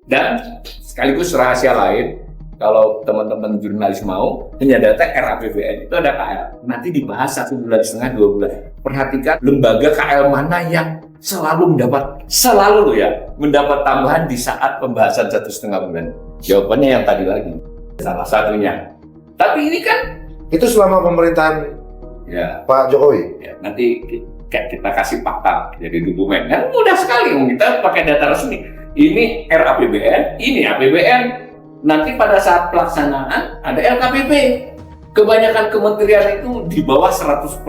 Dan sekaligus rahasia lain, kalau teman-teman jurnalis mau, data RAPBN itu ada KL. Nanti dibahas 1,5 bulan, 2 bulan. Perhatikan lembaga KL mana yang selalu mendapat tambahan di saat pembahasan 1,5 bulan. Jawabannya yang tadi lagi, salah satunya. Tapi ini kan itu selama pemerintahan ya, Pak Jokowi. Ya, nanti kita kasih fakta jadi dokumen. Kan mudah sekali, kita pakai data resmi. Ini RAPBN, ini APBN. Nanti pada saat pelaksanaan ada LKPP. Kebanyakan kementerian itu di bawah 100%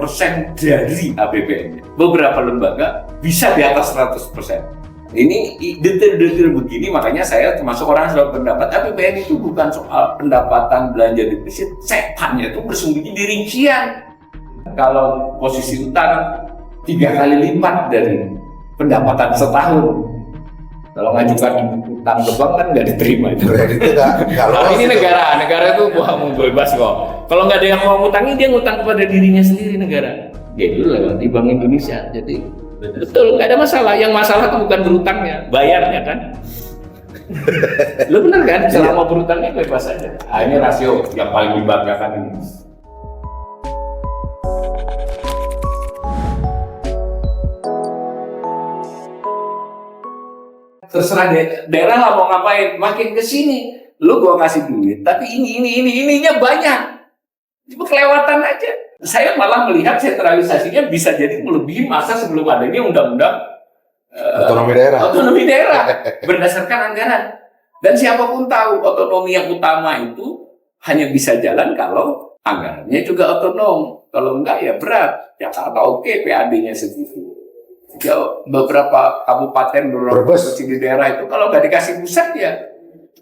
dari APBN. Beberapa lembaga bisa di atas 100%. Ini detail-detail begini, makanya saya termasuk orang yang selalu pendapat APBN itu bukan soal pendapatan belanja defisit, setannya itu bersembunyi di rincian. Kalau posisi utang 3 kali lipat dari pendapatan setahun. Kalau ngajukan utang ke bank kan nggak diterima itu. Kalau ini negara itu mau bebas kok. Kalau nggak ada yang mau ngutangin, dia ngutang kepada dirinya sendiri negara. Gitu lah di Bank Indonesia. Jadi betul, nggak ada masalah. Yang masalah itu bukan berutangnya, bayarnya kan. Lo bener kan? Selama berutangnya bebas aja. Ini rasio yang paling dibanggakan ini. Terserah daerah lah mau ngapain, makin ke sini lu gua kasih duit, tapi ininya banyak, cuma kelewatan aja. Saya malah melihat sentralisasinya bisa jadi melebihi masa sebelum adanya undang-undang otonomi daerah berdasarkan anggaran. Dan siapapun tahu otonomi yang utama itu hanya bisa jalan kalau anggarannya juga otonom. Kalau enggak ya berat. Jakarta oke, PAD-nya segitu. Beberapa kabupaten di daerah itu kalau nggak dikasih pusat ya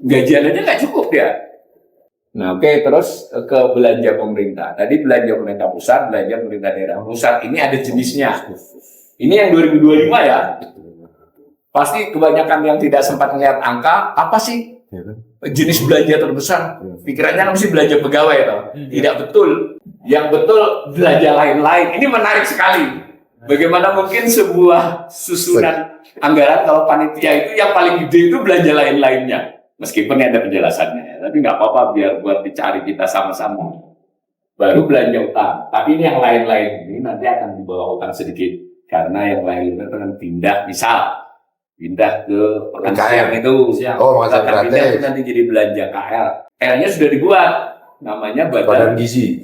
gajian aja nggak cukup ya. Nah oke, terus ke belanja pemerintah. Tadi belanja pemerintah pusat, belanja pemerintah daerah. Pusat ini ada jenisnya. Ini yang 2025 ya. Pasti kebanyakan yang tidak sempat melihat angka, apa sih jenis belanja terbesar? Pikirannya mesti belanja pegawai toh. Tidak betul. Yang betul belanja lain-lain. Ini menarik sekali. Bagaimana mungkin sebuah susunan anggaran kalau panitia itu yang paling gede itu belanja lain-lainnya. Meskipun ada penjelasannya, tapi nggak apa-apa biar buat dicari kita sama-sama. Baru belanja utang. Tapi ini yang lain-lain ini nanti akan dibawa utang sedikit. Karena yang lain itu akan pindah ke penghasilan itu. Pindah itu nanti jadi belanja KL. L-nya sudah dibuat. Namanya Badan Gizi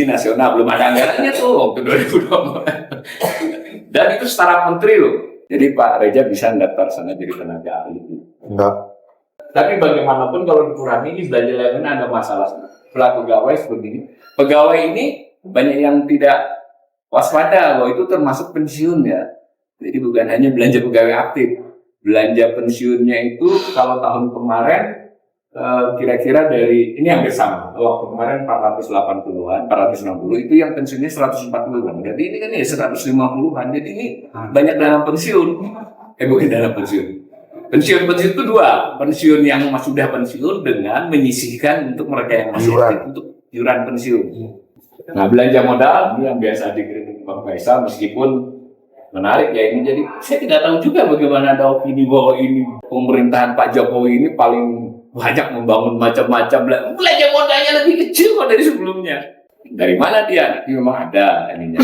Nasional, belum ada anggarannya tuh waktu 2020. Dan itu setara menteri loh. Jadi Pak Reza bisa daftar sana jadi tenaga ahli. Enggak. Tapi bagaimanapun kalau dikurangi ini belanja lain ada masalah. Pegawai seperti ini. Pegawai ini banyak yang tidak waspada bahwa itu termasuk pensiun ya. Jadi bukan hanya belanja pegawai aktif. Belanja pensiunnya itu kalau tahun kemarin kira-kira dari ini hampir sama. Waktu kemarin 480-an, 460 itu yang pensiunnya 140-an. Jadi ini kan ya 150-an. Jadi ini banyak dana pensiun. Bukan dana pensiun. Pensiun itu dua. Pensiun yang sudah pensiun dengan menyisihkan untuk mereka yang masih aktif untuk iuran pensiun. Nah, belanja modal yang biasa dikritik Bang Faisal meskipun menarik ya ini. Jadi saya tidak tahu juga bagaimana ada opini bahwa ini pemerintahan Pak Jokowi ini paling banyak membangun macam-macam. Belanja modalnya lebih kecil kok dari sebelumnya. Dari mana dia? Memang ada ininya.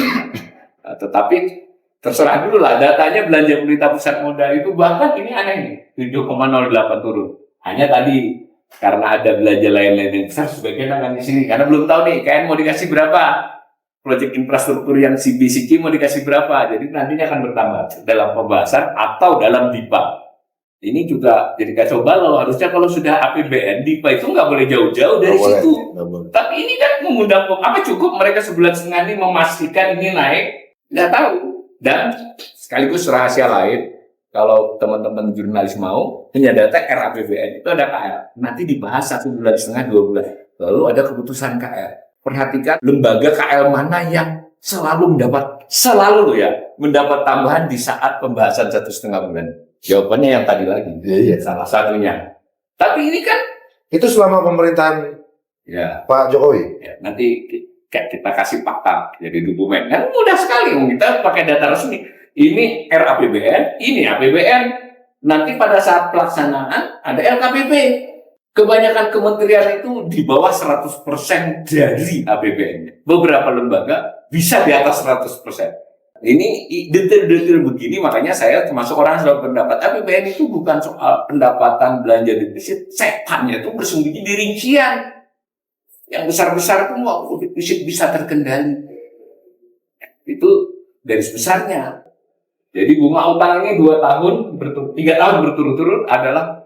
Tetapi terserah dulu lah datanya belanja pemerintah pusat modal itu bahkan ini aneh nih 7,08 turun. Hanya tadi karena ada belanja lain-lain yang besar sebagian akan di sini karena belum tahu nih KN mau dikasih berapa. Proyek infrastruktur yang CBCK mau dikasih berapa. Jadi nantinya akan bertambah dalam pembahasan atau dalam DIPA. Ini juga jadi kacau balau. Harusnya kalau sudah APBN, DIPA itu nggak boleh jauh-jauh dari situ. Tapi ini kan mengundang apa cukup mereka sebulan setengah ini memastikan ini naik, nggak tahu. Dan sekaligus rahasia lain, kalau teman-teman jurnalis mau, data RAPBN itu ada KL. Nanti dibahas 1,5 bulan, 2 bulan. Lalu ada keputusan KL. Perhatikan lembaga KL mana yang selalu mendapat tambahan di saat pembahasan 1,5 bulan. Jawabannya yang tadi lagi, salah satunya. Tapi ini kan itu selama pemerintahan Pak Jokowi. Ya, nanti kita kasih fakta jadi dokumen. Kan mudah sekali, kita pakai data resmi. Ini RAPBN, ini APBN. nanti pada saat pelaksanaan ada LKPP. Kebanyakan kementerian itu di bawah 100% dari APBN. Beberapa lembaga bisa di atas 100%. Ini detail-detail begini, makanya saya termasuk orang yang selalu berpendapat APBN itu bukan soal pendapatan belanja defisit, setannya itu bersembunyi di rincian. Yang besar-besar itu mau defisit bisa terkendali. Itu garis besarnya. Jadi bunga utang ini 3 tahun berturut-turut adalah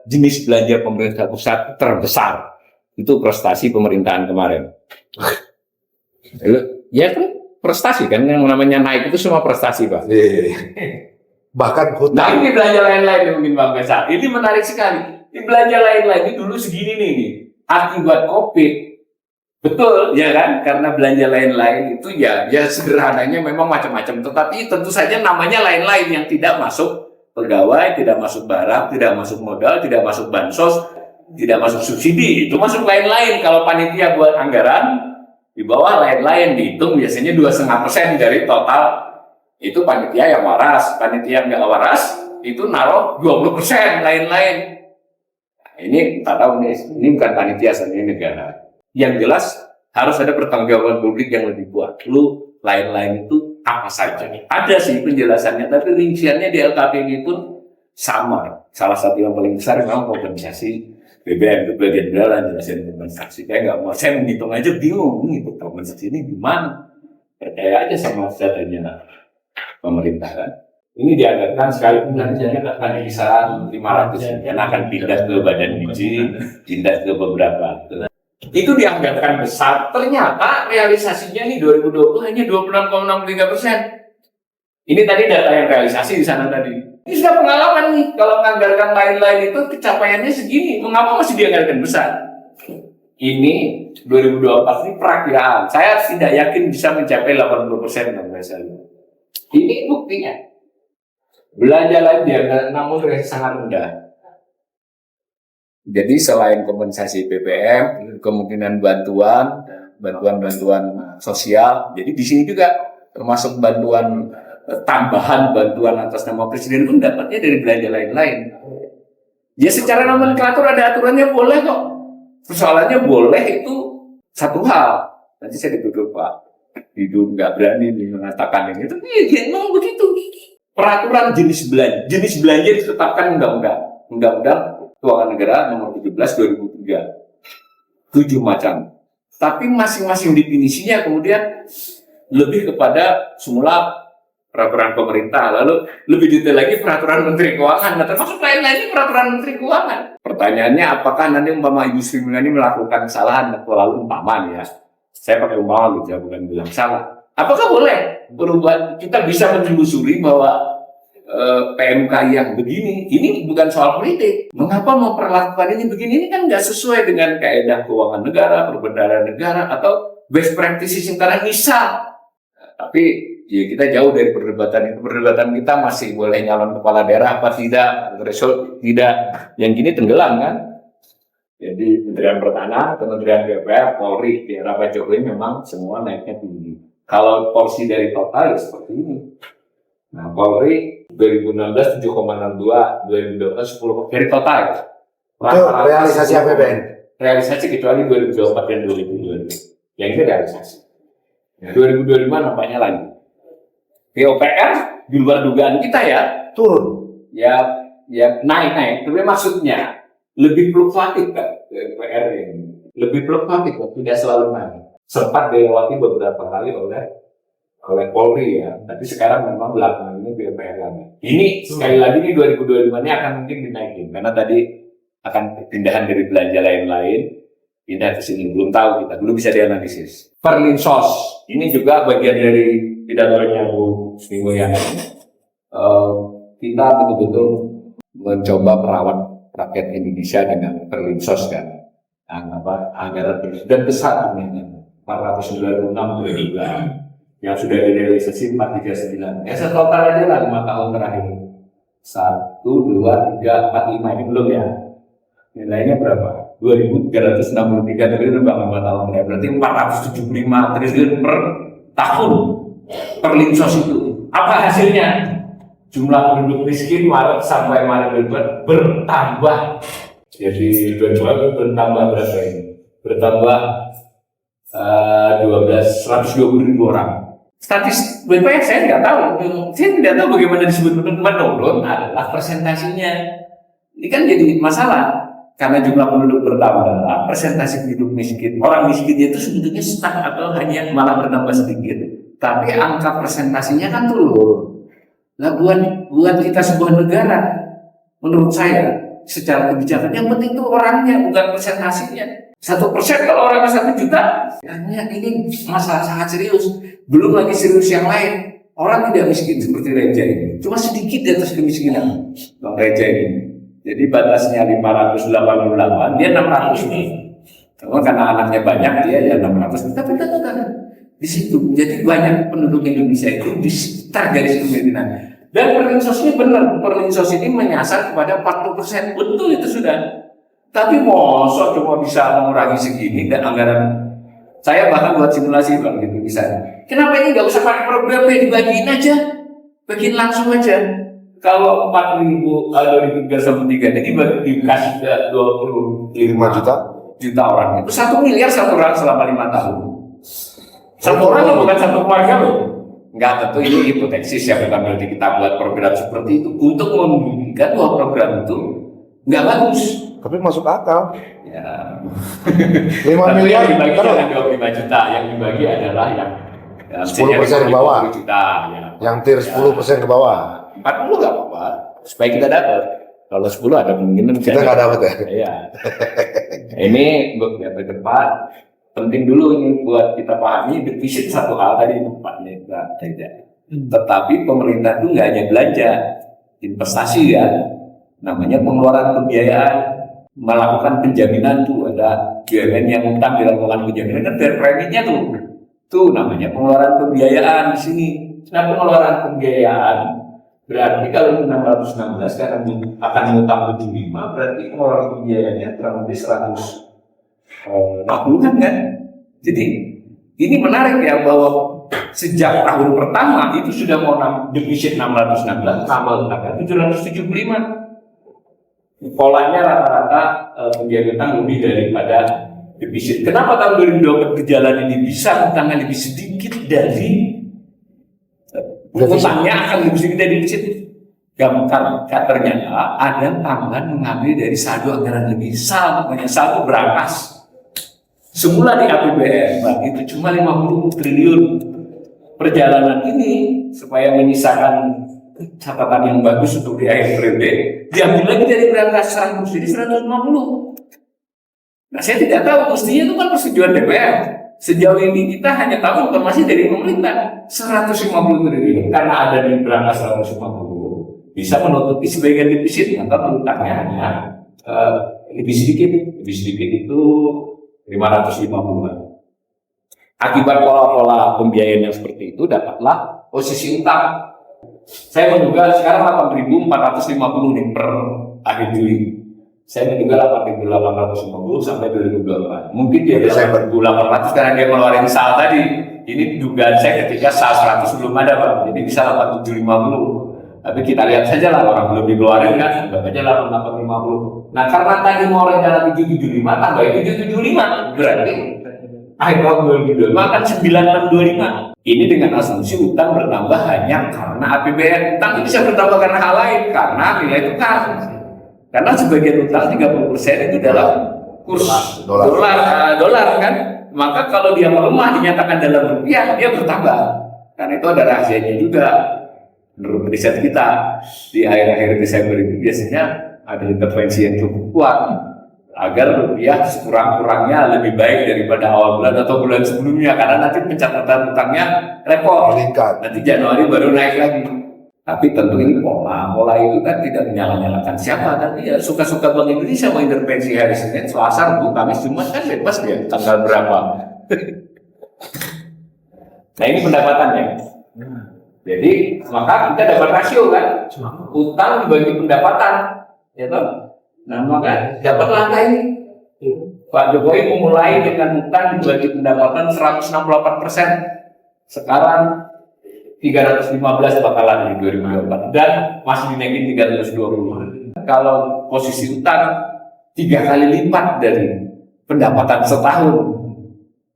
jenis belanja pemerintah pusat terbesar. Itu prestasi pemerintahan kemarin. Ya kan? Prestasi kan, yang namanya naik itu semua prestasi, Pak. Bahkan hutang. Nah, ini belanja lain-lain mungkin Bang Faisal. Ini menarik sekali. Ini belanja lain-lain ini dulu segini nih. Akibat COVID. Betul, ya kan? Karena belanja lain-lain itu ya sederhananya memang macam-macam. Tetapi tentu saja namanya lain-lain yang tidak masuk pegawai, tidak masuk barang, tidak masuk modal, tidak masuk bansos, tidak masuk subsidi. Itu masuk lain-lain. Kalau panitia buat anggaran, di bawah lain-lain dihitung biasanya 2,5% dari total. Itu panitia yang waras. Panitia yang nggak waras itu naruh 20% lain-lain. Nah, ini tak tahu nih, ini bukan panitia, ini negara. Yang jelas harus ada pertanggungjawaban publik yang lebih kuat. Lu lain-lain itu apa saja? Ada sih penjelasannya, tapi rinciannya di LKPP pun sama. Salah satu yang paling besar memang kompensasi BBM, itu bagian jalan jelasin kompensasi. Kayak nggak mau, saya menghitung aja bingung, itu kompensasi ini gimana? Percaya aja sama datanya pemerintah kan. Ini dianggarkan sekali nantinya akan kisaran 500 miliar, akan pindah ke badan biji, pindah ke beberapa. Itu dianggarkan besar, ternyata realisasinya nih 2020 hanya 26,63%. Ini tadi data yang realisasi di sana tadi. Ini sudah pengalaman nih, kalau menganggarkan lain-lain itu pencapaiannya segini, mengapa masih dianggarkan besar? Ini 2024 ini perakiraan, saya tidak yakin bisa mencapai 80% misalnya. Ini buktinya. Belanja lain dianggarkan namun sangat rendah. Jadi selain kompensasi BBM, kemungkinan bantuan sosial, jadi di sini juga termasuk bantuan tambahan bantuan atas nama presiden pun dapatnya dari belanja lain-lain. Ya secara nomenklatur ada aturannya boleh kok. Persoalannya boleh itu satu hal. Nanti saya dituduh Pak Hidup nggak berani mengatakan ini. Tapi ya memang begitu. Peraturan jenis belanja ditetapkan undang-undang Keuangan Negara nomor 17 2003. 7 macam. Tapi masing-masing definisinya kemudian lebih kepada semula peraturan pemerintah, lalu lebih detail lagi peraturan Menteri Keuangan. Nah, termasuk lain-lainnya peraturan Menteri Keuangan. Pertanyaannya, apakah nanti Ibu Sri Mulyani melakukan kesalahan atau lalu umpama ya? Saya pakai umpama gitu ya, bukan bilang salah. Apakah boleh perubahan? Kita bisa menelusuri bahwa PMK yang begini, ini bukan soal politik. Mengapa memperlakukan ini begini? Ini kan nggak sesuai dengan kaedah keuangan negara, perbendaharaan negara, atau best practices internasional. Tapi ya kita jauh dari perdebatan itu. Perdebatan kita masih boleh nyalon kepala daerah apa tidak, threshold tidak. Yang gini tenggelam kan. Jadi Kementerian Pertahanan, Kementerian PUPR, Polri, di era Pak Jokowi memang semua naiknya tinggi. Kalau porsi dari total ya seperti ini. Nah, Polri 2016 7,62, 2012 10 dari total. Itu realisasi APBN. Realisasi kecuali 2024 dan 2022. Yang ini realisasi. 2025 nampaknya lagi. PUPR di luar dugaan kita ya Turun. Ya naik. Tapi maksudnya lebih fluktuatif kan PUPR ini. Lebih fluktuatif kan, tidak selalu naik. Sempat dilewati beberapa kali oleh Polri ya. Tapi sekarang memang belakangan ini PUPR lagi. Ini sekali lagi nih 2025 ini akan mungkin dinaikin karena tadi akan pindahan dari belanja lain-lain pindah ke sini, belum tahu kita, belum bisa dianalisis. Perlinsos, ini juga bagian dari pidatonya Bu Sri Mulyani. Kita betul-betul mencoba merawat rakyat Indonesia dengan perlinsos kan. Anggaran dan besar namanya 496 triliun yang sudah direalisasi 439. Ya setotal aja lah 5 tahun terakhir. 1, 2, 3, 4, 5 ini belum ya. Nilainya berapa? 2.363 triliun Bang 5 tahun ya. Berarti 475 triliun per tahun perlinsos itu. Apa hasilnya? jumlah penduduk miskin Maret sampai Maret 22 bertambah. Jadi 22 bertambah berapa ini? Bertambah 120.000 orang. Statistik BPS saya tidak tahu. Saya tidak tahu bagaimana disebut menurun adalah persentasinya. Ini kan jadi masalah karena jumlah penduduk bertambah, persentase penduduk miskin, orang miskinnya itu sebetulnya stuck atau hanya malah bertambah sedikit. Tapi angka persentasinya kan turun. Nah, buat kita sebuah negara, menurut saya secara kebijakan yang penting itu orangnya, bukan persentasinya. 1% kalau orangnya 1 juta, hanya ini masalah sangat serius. Belum lagi serius yang lain. Orang tidak miskin seperti Reja ini, cuma sedikit di atas kemiskinan. Bang Reja ini. Jadi batasnya 588, dia 600 nih. Karena anaknya banyak, dia ya 600. Tapi di situ. Jadi banyak penduduk Indonesia itu di sekitar garis kemiskinan. Dan Perlinsos ini benar, Perlinsos ini menyasar kepada 40%. Betul itu sudah. Tapi mosok cuma bisa mengurangi segini dan anggaran. Saya bahkan buat simulasi bang gitu bisa. Kenapa ini nggak usah pakai programnya, dibagiin aja, bagiin langsung aja. Kalau 4.000 2003 jadi dikasih ke 25 juta orang itu 1 miliar 1 orang selama 5 tahun. 1 orang loh, bukan 1 keluarga loh. Enggak, tentu ini hipotesis ya, bukan berarti kita buat program seperti itu untuk membuktikan bahwa program itu nggak bagus. Tapi masuk akal. Ya. 5 miliar yang dibagi adalah 25 juta, yang dibagi adalah yang 10% ke bawah. Juta, ya. Yang tier 10% ke bawah. 40 nggak apa-apa, supaya kita dapat. Kalau 10 ada kemungkinan kita nggak dapat ya. Iya. Ini buat ke depan penting dulu ini buat kita pahami defisit satu hal tadi tempatnya tidak. Tetapi pemerintah itu nggak hanya belanja, investasi ya, namanya pengeluaran pembiayaan, melakukan penjaminan tuh ada BUMN yang utang dilakukan penjaminan kan fair premi-nya tuh namanya pengeluaran pembiayaan di sini. Nah pengeluaran pembiayaan berarti kalau 616 sekarang akan ngutang 75 berarti pengeluaran pembiayaannya kurang lebih 160 kan? Jadi ini menarik ya bahwa sejak tahun pertama itu sudah mau defisit 616, tambah utangnya 775. Polanya rata-rata pembiayaan utang lebih daripada defisit. Kenapa tahun 2020 berjalan ini bisa utangnya lebih sedikit dari utangnya akan lebih sedikit dari defisit? Gampang, ternyata ada tambahan mengambil dari saldo anggaran lebih besar, namanya saldo berantas. Semula di APBN itu cuma 50 triliun. Perjalanan ini supaya menyisakan catatan yang bagus untuk di akhir periode, diambil lagi dari berantas 100 jadi 150. Nah saya tidak tahu, mestinya itu kan persetujuan DPR. Sejauh ini kita hanya tahu informasi dari pemerintah 150 triliun karena ada di berantas 150 bisa menutupi sebagian defisit atau utangnya hanya lebih sedikit itu 550-an. Akibat pola-pola pembiayaan yang seperti itu dapatlah posisi utang. Saya menduga sekarang 8.450 nih per akhir Juli. Saya menduga 8.850 sampai 2024. Mungkin dia 8.800 karena dia ngeluarin SAL tadi. Ini dugaan saya ketika SAL 100 belum ada Pak. Jadi bisa 8.750. Tapi kita lihat saja lah orang belum dikeluarin kan, anggap aja 8.850. Nah karena tadi mau rencana 775 tambahin 775 berarti akhir tahun 2025 kan 9625. Ini dengan asumsi utang bertambah hanya karena APBN. Utang itu bisa bertambah karena hal lain, karena nilai tukar. Karena sebagian utang 30% itu dalam kurs dolar kan. Maka kalau dia melemah dinyatakan dalam rupiah dia bertambah. Karena itu ada rahasianya juga. Menurut riset kita di akhir-akhir Desember itu biasanya ada intervensi yang cukup kuat agar rupiah sekurang-kurangnya lebih baik daripada awal bulan atau bulan sebelumnya karena nanti pencatatan utangnya repot. Nanti Januari baru naik lagi. Tapi tentu ini pola itu kan tidak menyalahkan siapa, tapi ya suka-suka Bank Indonesia mau intervensi hari Senin, Selasa, Rabu, Kamis, Jumat kan bebas dia tanggal berapa. Nah ini pendapatannya. Jadi maka kita dapat rasio kan, utang dibagi pendapatan, ya toh. Nah maka dapat langkah ini. Pak Jokowi memulai dengan utang dibagi pendapatan 168%. Sekarang 315 bakalan di 2024 dan masih dinaikin 320. Kalau posisi utang 3 kali lipat dari pendapatan setahun.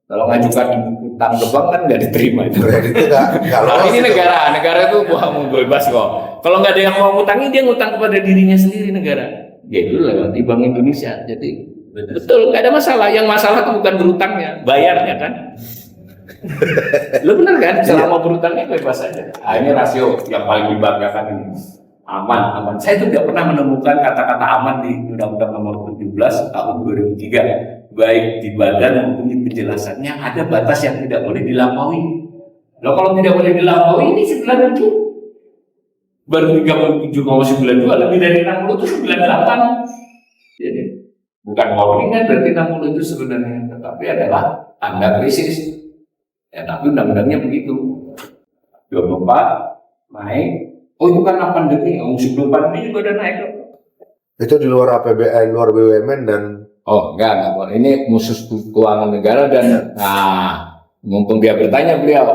Kalau ngajukan utang ke bank kan nggak diterima itu. Kreditnya nggak Nah, lolos ini itu. negara itu mau bebas kok. Kalau nggak ada yang mau ngutangin, dia ngutang kepada dirinya sendiri negara. Ya itu lewat di Bank Indonesia. Jadi betul nggak ada masalah. Yang masalah itu bukan berutangnya, bayarnya kan. Lo benar kan? Selama berutangnya bebas saja. Nah, ini rasio yang paling dibanggakan ini. Aman. Saya itu tidak pernah menemukan kata-kata aman di Undang-Undang Nomor 17 tahun 2003. Baik di badan maupun di penjelasannya ada batas yang tidak boleh dilampaui. Loh kalau tidak boleh dilampaui ini 97 baru 37,92 lebih dari 60 itu 98. Jadi bukan warning kan berarti 60 itu sebenarnya, tetapi adalah tanda krisis. Ya tapi undang-undangnya begitu. 24 naik. Oh itu karena pandemi. Sebelum pandemi juga udah naik loh. Itu di luar APBN, luar BUMN dan Oh enggak boleh. Ini khusus keuangan negara dan mumpung dia bertanya beliau,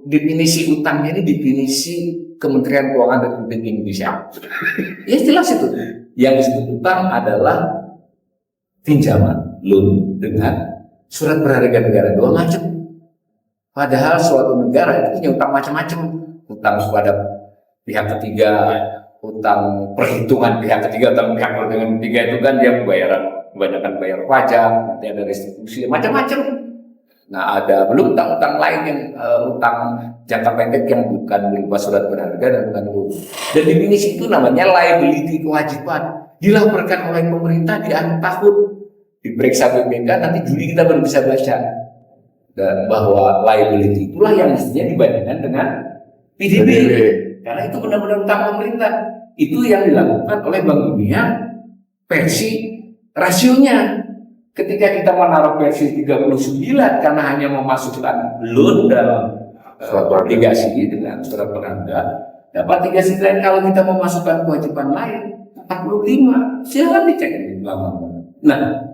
definisi utangnya ini definisi Kementerian Keuangan Republik Indonesia. Ya jelas itu. Yang disebut utang adalah pinjaman, loan dengan surat berharga negara, dua macam. Padahal suatu negara itu punya utang macam-macam. Utang kepada pihak ketiga, utang perhitungan pihak ketiga, utang pihak perhitungan ketiga itu kan dia pembayaran. Kebanyakan bayar pajak, nanti ada restitusi, macam-macam. Nah ada belum utang-utang lain yang utang jangka pendek yang bukan berupa surat berharga dan bukan loan. Dan definisi itu namanya liability, kewajiban dilaporkan oleh pemerintah di akhir tahun, diperiksa BPK, nanti Juli kita baru bisa baca. Dan bahwa liability itulah yang mestinya dibandingkan dengan PDB. Karena itu benar-benar utang pemerintah. Itu yang dilakukan oleh Bank Dunia versi rasionya. Ketika kita menaruh versi 39 karena hanya memasukkan loan dalam obligasi dengan surat berharga, dapat 39. Kalau kita memasukkan kewajiban lain 45, silahkan dicek di belakang. Nah,